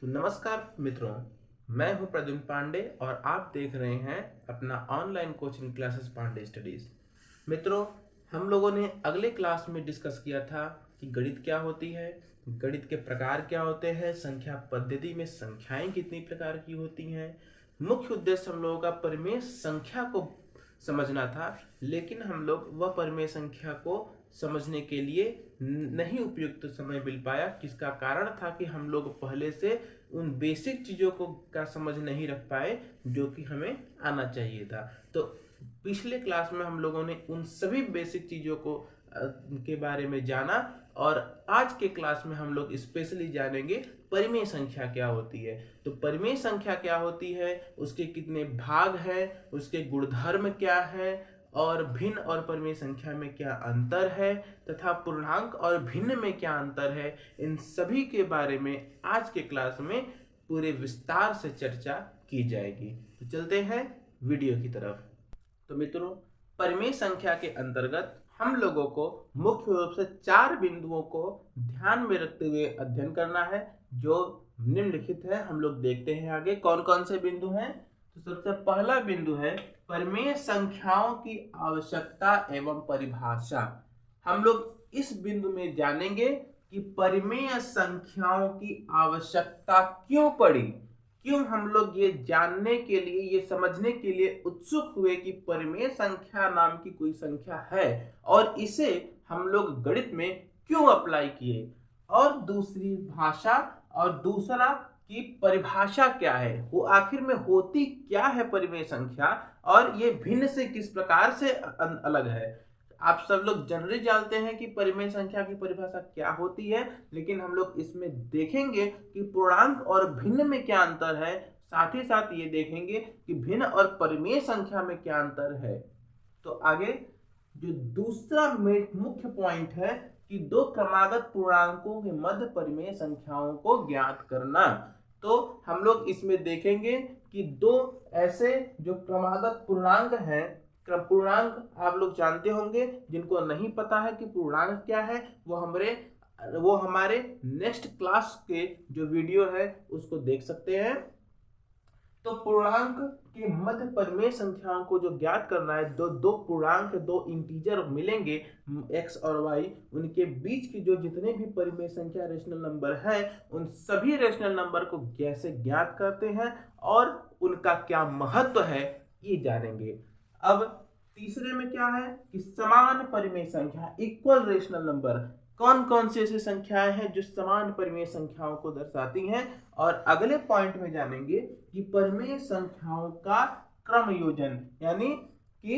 तो नमस्कार मित्रों, मैं हूं प्रद्युम्न पांडे और आप देख रहे हैं अपना online coaching classes Pandey studies. मित्रों, हम लोगों ने अगले क्लास में डिस्कस किया था कि गणित क्या होती है, गणित के प्रकार क्या होते हैं, संख्या पद्धति में संख्याएं कितनी प्रकार की होती हैं। मुख्य उद्देश्य हम लोगों का परिमेय संख्या को समझना था, लेकिन हम लोग वह परिमेय संख्या को समझने के लिए नहीं उपयुक्त समय मिल पाया। किसका कारण था कि हम लोग पहले से उन बेसिक चीज़ों को का समझ नहीं रख पाए जो कि हमें आना चाहिए था। तो पिछले क्लास में हम लोगों ने उन सभी बेसिक चीज़ों को के बारे में जाना और आज के क्लास में हम लोग स्पेशली जानेंगे परिमेय संख्या क्या होती है। तो परिमेय संख्या क्या होती है, उसके कितने भाग हैं, उसके गुणधर्म क्या है और भिन्न और परिमेय संख्या में क्या अंतर है तथा पूर्णांक और भिन्न में क्या अंतर है, इन सभी के बारे में आज के क्लास में पूरे विस्तार से चर्चा की जाएगी। तो चलते हैं वीडियो की तरफ। तो मित्रों, परिमेय संख्या के अंतर्गत हम लोगों को मुख्य रूप से 4 बिंदुओं को ध्यान में रखते हुए अध्ययन करना है, जो निम्नलिखित है। हम लोग देखते हैं आगे कौन कौन से बिंदु हैं। तो सबसे पहला बिंदु है परिमेय संख्याओं की आवश्यकता एवं परिभाषा। हम लोग इस बिंदु में जानेंगे कि परिमेय संख्याओं की आवश्यकता क्यों पड़ी, क्यों हम लोग ये जानने के लिए, ये समझने के लिए उत्सुक हुए कि परिमेय संख्या नाम की कोई संख्या है और इसे हम लोग गणित में क्यों अप्लाई किए, और दूसरी भाषा और दूसरा की परिभाषा क्या है, वो आखिर में होती क्या है परिमेय संख्या और ये भिन्न से किस प्रकार से अलग है। आप सब लोग जनरली जानते हैं कि परिमेय संख्या की परिभाषा क्या होती है, लेकिन हम लोग इसमें देखेंगे कि पूर्णांक और भिन्न में क्या अंतर है, साथ ही साथ ये देखेंगे कि भिन्न और परिमेय संख्या में क्या अंतर है। तो आगे जो दूसरा मुख्य पॉइंट है कि दो क्रमागत पूर्णांकों के मध्य परिमेय संख्याओं को ज्ञात करना। तो हम लोग इसमें देखेंगे कि दो ऐसे जो क्रमागत पूर्णांक हैं, पूर्णांक आप लोग जानते होंगे, जिनको नहीं पता है कि पूर्णांक क्या है वो हमारे नेक्स्ट क्लास के जो वीडियो है उसको देख सकते हैं। तो पूर्णांक के मध्य परिमेय संख्याओं को जो ज्ञात करना है, दो पूर्णांक, दो इंटीजर मिलेंगे x और y, उनके बीच की जो जितने भी परिमेय संख्या रेशनल नंबर है, उन सभी रेशनल नंबर को कैसे ज्ञात करते हैं और उनका क्या महत्व है, ये जानेंगे। अब तीसरे में क्या है कि समान परिमेय संख्या, इक्वल रेशनल नंबर, कौन कौन सी ऐसी संख्याएं हैं जो समान परिमेय संख्याओं को दर्शाती हैं। और अगले पॉइंट में जानेंगे कि परिमेय संख्याओं का क्रम योजन, यानी कि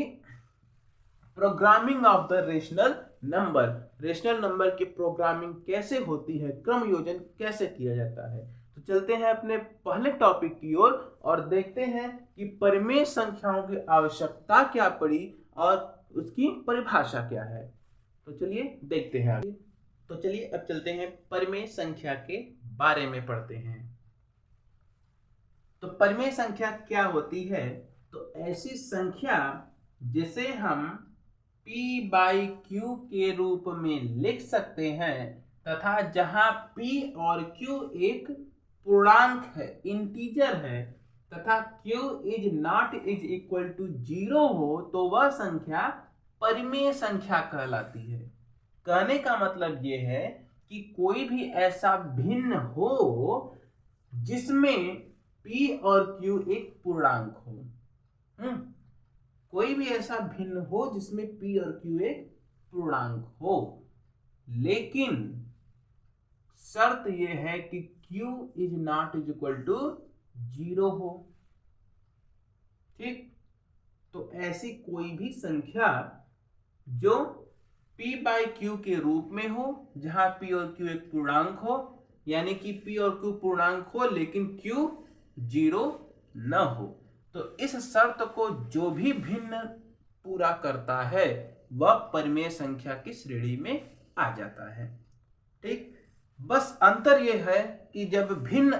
programming of the rational number, rational number की प्रोग्रामिंग कैसे होती है, क्रम योजन कैसे किया जाता है। तो चलते हैं अपने पहले टॉपिक की ओर और देखते हैं कि परिमेय संख्याओं की आवश्यकता क्या पड़ी और उसकी परिभाषा क्या है। तो चलिए देखते हैं आगे। तो चलिए अब चलते हैं परिमेय संख्या के बारे में पढ़ते हैं। तो परिमेय संख्या क्या होती है? तो ऐसी संख्या जिसे हम p/q के रूप में लिख सकते हैं तथा जहां p और q एक पूर्णांक है, इंटीजर है, तथा q is not is equal to 0 हो, तो वह संख्या परिमेय संख्या कहलाती है। कहने का मतलब यह है कि कोई भी ऐसा भिन्न हो जिसमें p और q एक पूर्णांक हो। कोई भी ऐसा भिन्न हो जिसमें p और q एक पूर्णांक हो, लेकिन शर्त यह है कि q is not is equal to 0 हो। ठीक, तो ऐसी कोई भी संख्या जो p/q के रूप में हो, जहां p और q एक पूर्णांक हो, यानी कि p और q पूर्णांक हो लेकिन q 0 न हो, तो इस शर्त को जो भी भिन्न पूरा करता है वह परिमेय संख्या की श्रेणी में आ जाता है। ठीक, बस अंतर यह है कि जब भिन्न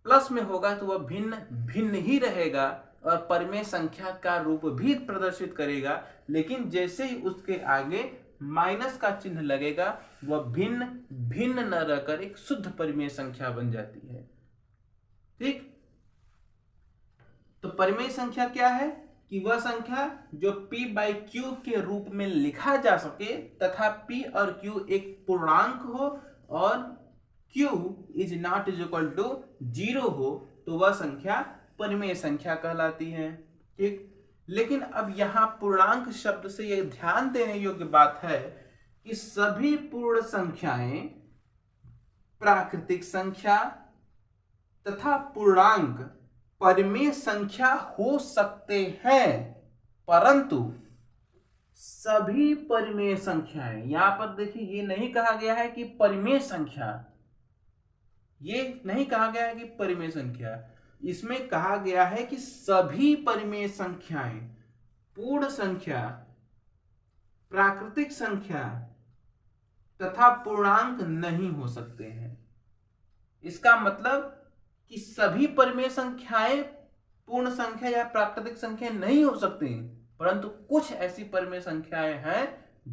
प्लस में होगा तो वह भिन्न भिन्न ही रहेगा और परिमेय संख्या का रूप भी प्रदर्शित करेगा, लेकिन जैसे ही उसके आगे माइनस का चिन्ह लगेगा वह भिन्न भिन्न न रहकर एक शुद्ध परिमेय संख्या बन जाती है। ठीक, तो परिमेय संख्या क्या है कि वह संख्या जो p बाई क्यू के रूप में लिखा जा सके तथा p और q एक पूर्णांक हो और q is not is equal to 0 हो, तो वह संख्या परिमेय संख्या कहलाती है। ठीक, लेकिन अब यहाँ पूर्णांक शब्द से यह ध्यान देने योग्य बात है कि सभी पूर्ण संख्याएं प्राकृतिक संख्या तथा पूर्णांक परिमेय संख्या हो सकते हैं, परंतु सभी परिमेय संख्याएं, यहां पर देखिए ये नहीं कहा गया है कि परिमेय संख्या, ये नहीं कहा गया है कि परिमेय संख्या, इसमें कहा गया है कि सभी परिमेय संख्याएं पूर्ण संख्या प्राकृतिक संख्या तथा पूर्णांक नहीं हो सकते हैं। इसका मतलब कि सभी परिमेय संख्याएं पूर्ण संख्या या प्राकृतिक संख्या नहीं हो सकती, परंतु कुछ ऐसी परिमेय संख्याएं हैं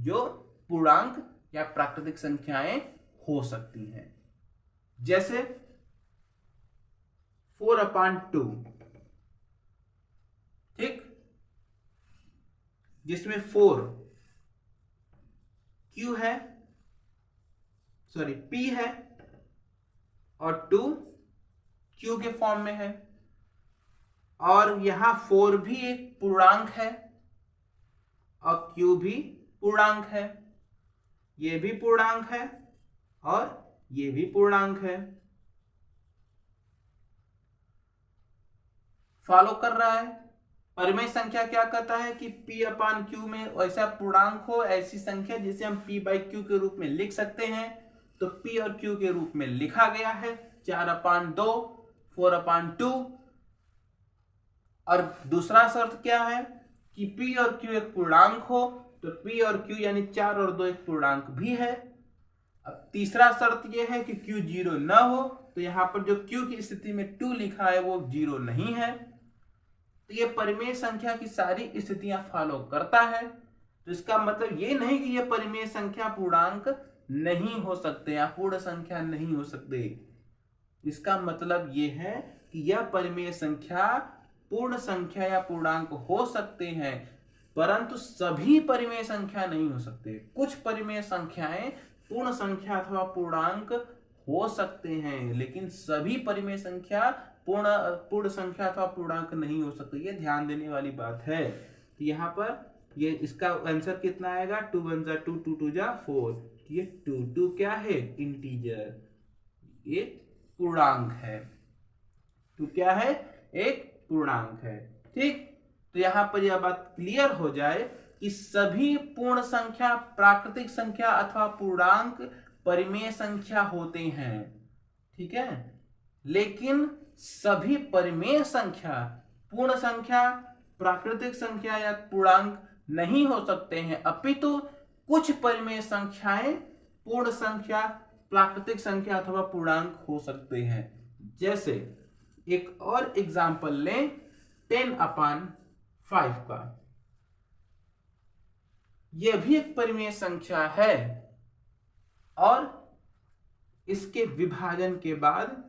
जो पूर्णांक या प्राकृतिक संख्याएं हो सकती हैं, जैसे 4/2। ठीक, जिसमें 4 Q है, सॉरी P है और 2 Q के फॉर्म में है, और यहां 4 भी एक पूर्णांक है और Q भी पूर्णांक है, ये भी पूर्णांक है और ये भी पूर्णांक है। फॉलो कर रहा है? परिमेय संख्या क्या कहता है कि p/q में ऐसा पूर्णांक हो, ऐसी संख्या जिसे हम p/q के रूप में लिख सकते हैं, तो p और q के रूप में लिखा गया है 4/2, 4/2। और दूसरा शर्त क्या है कि p और q एक पूर्णांक हो, तो p और q यानी 4 और 2 एक पूर्णांक भी है। अब तीसरा शर्त यह है कि q 0 न हो, तो यहाँ पर जो q की स्थिति में 2 लिखा है वो 0 नहीं है। तो ये परिमेय संख्या की सारी स्थितियां फॉलो करता है। तो इसका मतलब ये नहीं कि ये परिमेय संख्या पूर्णांक नहीं हो सकते या पूर्ण संख्या नहीं हो सकते। इसका मतलब ये है कि यह परिमेय संख्या पूर्ण संख्या या पूर्णांक हो सकते हैं, परंतु सभी परिमेय संख्या नहीं हो सकते। कुछ परिमेय संख्याएं पूर्ण संख्या अथवा पूर्णांक हो सकते हैं, लेकिन सभी परिमेय संख्या पूर्ण संख्या अथवा पूर्णांक नहीं हो सकते। ये ध्यान देने वाली बात है। तो यहाँ पर ये इसका आंसर कितना आएगा? 2 1 जा 2, 2 2 जा 4। ये 2 क्या है? इंटीजर, ये पूर्णांक है। 2 क्या है? एक पूर्णांक है। ठीक, तो यहाँ पर यह बात क्लियर हो जाए कि सभी पूर्ण संख्या प्राकृतिक संख्या अथवा पूर्णांक परिमेय संख्या होते हैं। ठीक है, लेकिन सभी परिमेय संख्या पूर्ण संख्या प्राकृतिक संख्या या पूर्णांक नहीं हो सकते हैं, अपितु कुछ परिमेय संख्याएं पूर्ण संख्या प्राकृतिक संख्या अथवा पूर्णांक हो सकते हैं। जैसे एक और एग्जांपल लें 10/5 का। यह भी एक परिमेय संख्या है और इसके विभाजन के बाद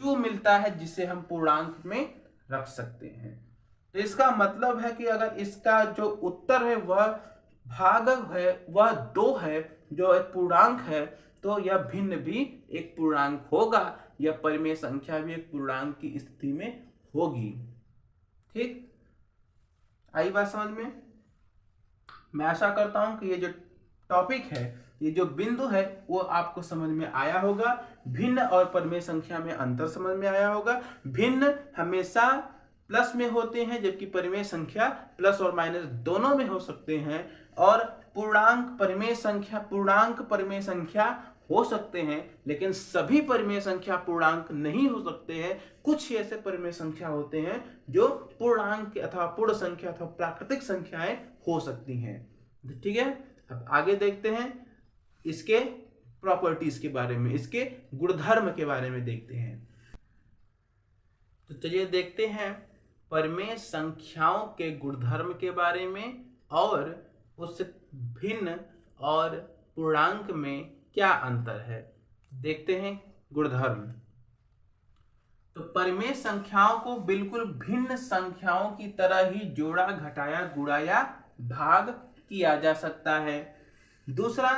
2 मिलता है, जिसे हम पूर्णांक में रख सकते हैं। तो इसका मतलब है कि अगर इसका जो उत्तर है वह भागक है, वह 2 है जो एक पूर्णांक है, तो यह भिन्न भी एक पूर्णांक होगा, यह परिमेय संख्या भी एक पूर्णांक की स्थिति में होगी। ठीक, आई बात समझ में? मैं आशा करता हूं कि ये जो टॉपिक है, ये जो बिंदु है, वो आपको समझ में आया होगा। भिन्न और परिमेय संख्या में अंतर समझ में आया होगा। भिन्न हमेशा प्लस में होते हैं, जबकि परिमेय संख्या प्लस और माइनस दोनों में हो सकते हैं। और पूर्णांक परिमेय संख्या हो सकते हैं, लेकिन सभी परिमेय संख्या पूर्णांक नहीं हो सकते हैं। कुछ ऐसे परिमेय संख्या होते हैं जो पूर्णांक अथवा पूर्ण संख्या अथवा प्राकृतिक संख्याएं हो सकती हैं। ठीक है, अब आगे देखते हैं इसके प्रॉपर्टीज के बारे में, इसके गुणधर्म के बारे में देखते हैं। तो चलिए देखते हैं परिमेय संख्याओं के गुणधर्म के बारे में और उससे भिन्न और पूर्णांक में क्या अंतर है। देखते हैं गुणधर्म। तो परिमेय संख्याओं को बिल्कुल भिन्न संख्याओं की तरह ही जोड़ा, घटाया, गुणा या भाग किया जा सकता है। दूसरा,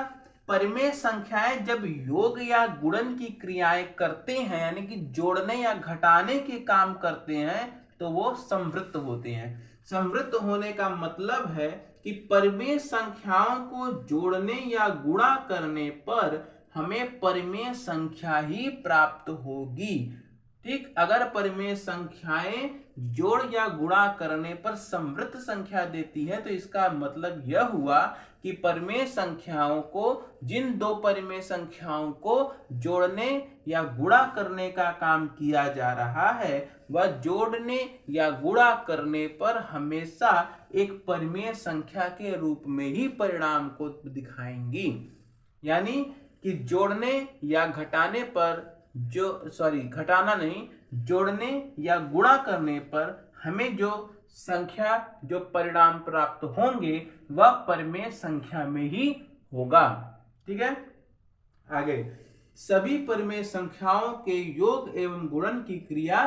परिमेय संख्याएं जब योग या गुणन की क्रियाएं करते हैं, यानी कि जोड़ने या घटाने के काम करते हैं, तो वो संवृत्त होते हैं। संवृत्त होने का मतलब है कि परिमेय संख्याओं को जोड़ने या गुणा करने पर हमें परिमेय संख्या ही प्राप्त होगी। ठीक, अगर परिमेय संख्याएं जोड़ या गुणा करने पर संवृत्त संख्या देती है तो इसका मतलब यह हुआ कि परिमेय संख्याओं को, जिन दो परिमेय संख्याओं को जोड़ने या गुणा करने का काम किया जा रहा है, वह जोड़ने या गुणा करने पर हमेशा एक परिमेय संख्या के रूप में ही परिणाम को दिखाएंगी। यानी कि जोड़ने या घटाने पर घटाना नहीं, जोड़ने या गुणा करने पर हमें जो संख्या, जो परिणाम प्राप्त होंगे वह परिमेय संख्या में ही होगा। ठीक है, आगे, सभी परिमेय संख्याओं के योग एवं गुणन की क्रिया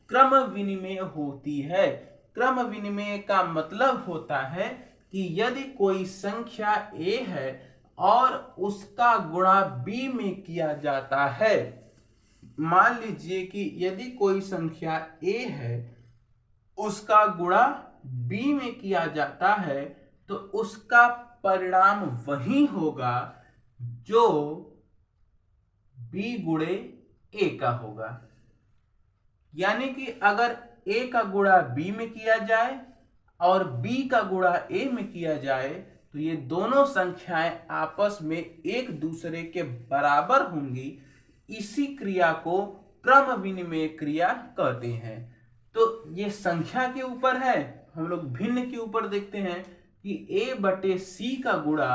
क्रम विनिमेय होती है। क्रम विनिमेय का मतलब होता है कि यदि कोई संख्या a है और उसका गुणा b में किया जाता है, मान लीजिए कि यदि कोई संख्या a है, उसका गुणा b में किया जाता है, तो उसका परिणाम वही होगा जो b गुणे a का होगा। यानी कि अगर a का गुणा b में किया जाए और b का गुणा a में किया जाए, तो ये दोनों संख्याएं आपस में एक दूसरे के बराबर होंगी। इसी क्रिया को क्रम विनिमेय क्रिया कहते हैं। तो ये संख्या के ऊपर है, हम लोग भिन्न के ऊपर देखते हैं कि a बटे c का गुणा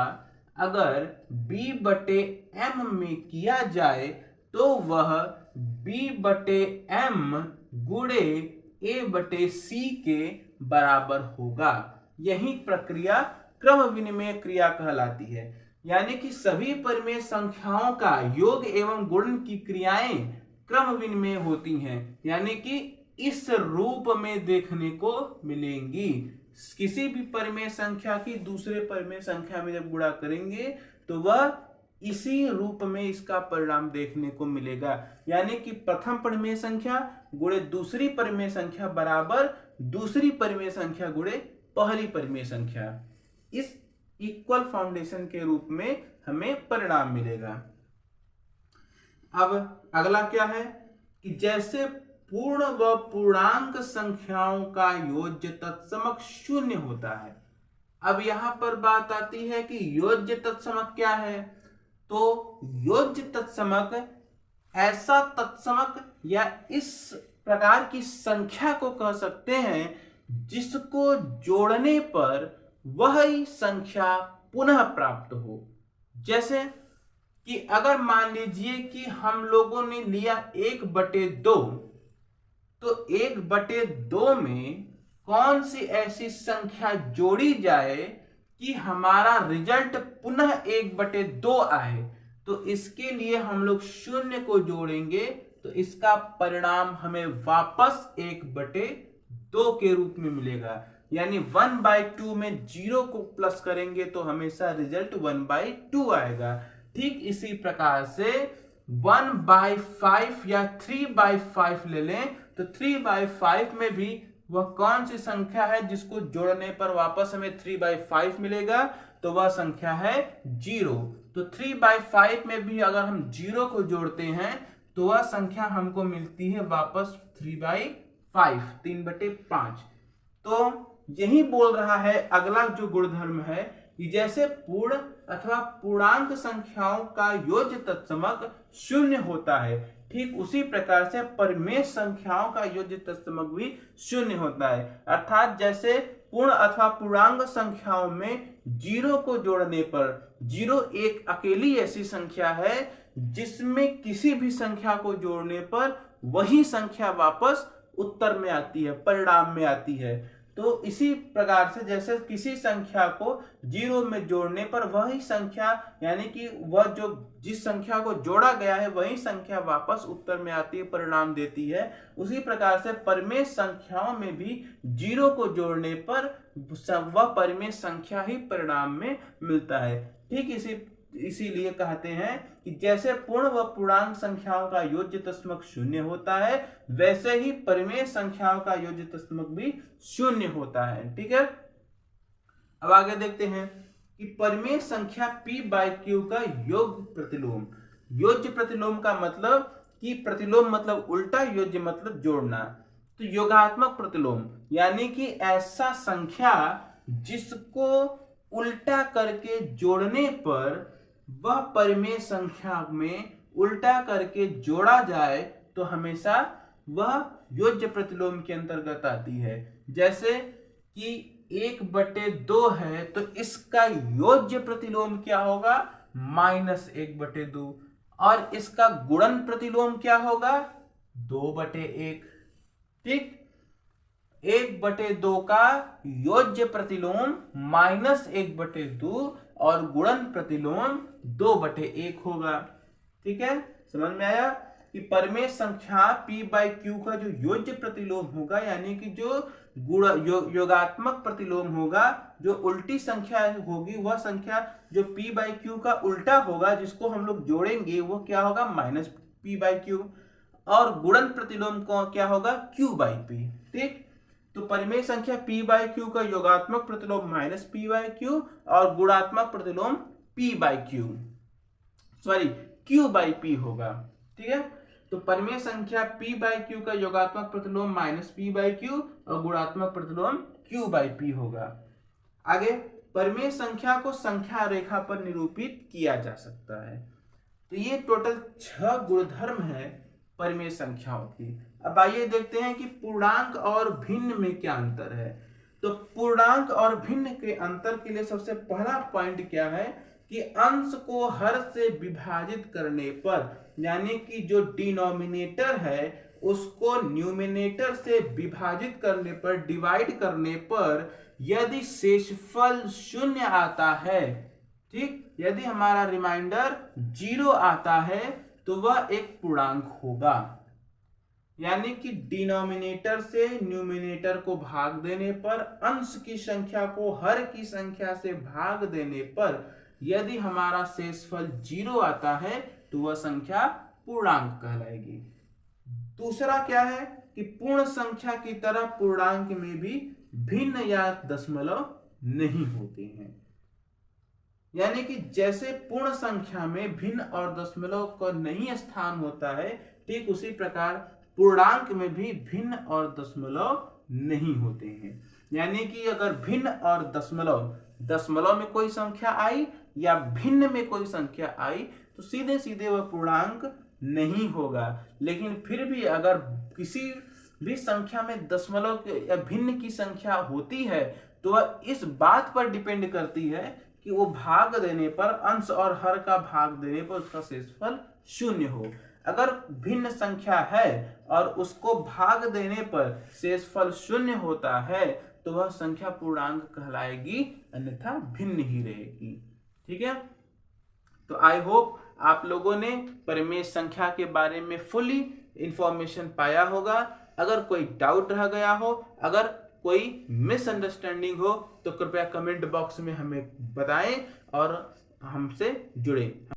अगर b बटे m में किया जाए तो वह b बटे m गुणे a बटे c के बराबर होगा। यही प्रक्रिया क्रम विनिमेय क्रिया कहलाती है। यानी कि सभी परिमेय संख्याओं का योग एवं गुणन की क्रियाएं क्रम विनिमेय होती हैं, यानी कि इस रूप में देखने को मिलेंगी। किसी भी परिमेय संख्या की दूसरे परिमेय संख्या में जब गुणा करेंगे तो वह इसी रूप में इसका परिणाम देखने को मिलेगा। यानी कि प्रथम परिमेय संख्या गुणे दूसरी परिमेय संख्या बराबर दूसरी परिमेय संख्या गुणे पहली परिमेय संख्या। इस इक्वल फाउंडेशन के रूप में हमें परिणाम मिलेगा। अब अगला क्या है कि जैसे पूर्ण व पूर्णांक संख्याओं का योज्य तत्समक शून्य होता है। अब यहां पर बात आती है कि योज्य तत्समक क्या है। तो योज्य तत्समक ऐसा तत्समक या इस प्रकार की संख्या को कह सकते हैं जिसको जोड़ने पर वही संख्या पुनः प्राप्त हो। जैसे कि अगर मान लीजिए कि हम लोगों ने लिया 1/2, तो 1/2 में कौन सी ऐसी संख्या जोड़ी जाए कि हमारा रिजल्ट पुनः 1/2 आए। तो इसके लिए हम लोग शून्य को जोड़ेंगे तो इसका परिणाम हमें वापस 1/2 के रूप में मिलेगा। यानी 1/2 में 0 को प्लस करेंगे तो हमेशा रिजल्ट 1/2 आएगा। ठीक इसी प्रकार से 1/5 या 3/5 ले लें तो 3/5 में भी वह कौन सी संख्या है जिसको जोड़ने पर वापस हमें 3/5 मिलेगा, तो वह संख्या है 0। तो 3/5 में भी अगर हम 0 को जोड़ते हैं तो वह संख्या हमको मिलती है वापस 3/5, 3/5। तो यही बोल रहा है अगला जो गुणधर्म है कि जैसे पूर्ण अथवा पूर्णांक संख्याओं का योज्य तत्समक शून्य होता है, ठीक उसी प्रकार से परिमेय संख्याओं का योज्य तत्समक भी शून्य होता है। अर्थात जैसे पूर्ण अथवा पूर्णांक संख्याओं में 0 को जोड़ने पर 0 एक अकेली ऐसी संख्या है जिसमें किसी भी संख्या को जोड़ने पर वही संख्या वापस उत्तर में आती है, परिणाम में आती है। तो इसी प्रकार से जैसे किसी संख्या को 0 में जोड़ने पर वही संख्या यानी कि वह जो जिस संख्या को जोड़ा गया है वही संख्या वापस उत्तर में आती है, परिणाम देती है, उसी प्रकार से परिमेय संख्याओं में भी 0 को जोड़ने पर वह परिमेय संख्या ही परिणाम में मिलता है। ठीक इसीलिए कहते हैं कि जैसे पूर्ण व पूर्णांक संख्याओं का योज्य तस्मक 0 होता है, वैसे ही परिमेय संख्याओं का योज्य तस्मक भी 0 होता है। ठीक है, अब आगे देखते हैं कि परिमेय संख्या p/q का योग्य प्रतिलोम। योज्य प्रतिलोम का मतलब कि प्रतिलोम मतलब उल्टा, योज्य मतलब जोड़ना। तो योगात्मक प्रतिलोम यानी कि ऐसा संख्या जिसको उल्टा करके जोड़ने पर वह परिमेय संख्या में उल्टा करके जोड़ा जाए तो हमेशा वह योज्य प्रतिलोम के अंतर्गत आती है। जैसे कि 1/2 है तो इसका योज्य प्रतिलोम क्या होगा, -1/2, और इसका गुणन प्रतिलोम क्या होगा, 2/1। ठीक, 1/2 का योज्य प्रतिलोम -1/2 और गुणन प्रतिलोम 2/1 होगा। ठीक है, समझ में आया कि परिमेय संख्या p/q का जो योज्य प्रतिलोम होगा यानी कि जो योगात्मक प्रतिलोम होगा, जो उल्टी संख्या होगी, वह संख्या जो p/q का उल्टा होगा जिसको हम लोग जोड़ेंगे वो क्या होगा, -p/q, और गुणन प्रतिलोम को क्या होगा, q/p। ठीक, तो परिमेय संख्या p/q का योगात्मक प्रतिलोम -p/q और गुणात्मक प्रतिलोम q/p होगा। ठीक है, तो परिमेय संख्या p/q का योगात्मक प्रतिलोम -p/q और गुणात्मक प्रतिलोम q/p होगा। आगे परिमेय संख्या को संख्या रेखा पर निरूपित किया जा सकता है। तो ये टोटल 6 गुणधर्म है परिमेय संख्याओं की। अब आइए देखते हैं कि पूर्णांक और भिन्न में क्या अंतर है। तो पूर्णांक और भिन्न के अंतर के लिए सबसे पहला पॉइंट क्या है कि अंश को हर से विभाजित करने पर, यानी कि जो डिनोमिनेटर है उसको न्यूमिनेटर से विभाजित करने पर, डिवाइड करने पर यदि शेषफल 0 आता है, ठीक, यदि हमारा रिमाइंडर 0 आता है तो वह एक पूर्णांक होगा। यानी कि डिनोमिनेटर से न्यूमिनेटर को भाग देने पर, अंश की संख्या को हर की संख्या से भाग देने पर यदि हमारा शेषफल 0 आता है तो वह संख्या पूर्णांक कहलाएगी। दूसरा क्या है कि पूर्ण संख्या की तरह पूर्णांक में भी भिन्न या दशमलव नहीं होते हैं। यानी कि जैसे पूर्ण संख्या में भिन्न और दशमलव का नहीं स्थान होता है, ठीक उसी प्रकार पूर्णांक में भी भिन्न और दशमलव नहीं होते हैं। यानी कि अगर भिन्न और दशमलव में कोई संख्या आई या भिन्न में कोई संख्या आई तो सीधे सीधे वह पूर्णांक नहीं होगा। लेकिन फिर भी अगर किसी भी संख्या में दशमलव या भिन्न की संख्या होती है तो वह इस बात पर डिपेंड करती है कि वो भाग देने पर, अंश और हर का भाग देने पर उसका शेषफल 0 हो। अगर भिन्न संख्या है और उसको भाग देने पर शेषफल 0 होता है तो वह संख्या पूर्णांक कहलाएगी, अन्यथा भिन्न ही रहेगी। ठीक है, तो आई होप आप लोगों ने परिमेय संख्या के बारे में फुली इंफॉर्मेशन पाया होगा। अगर कोई डाउट रह गया हो, अगर कोई मिसअंडरस्टैंडिंग हो तो कृपया कमेंट बॉक्स में हमें बताएं और हमसे जुड़ें।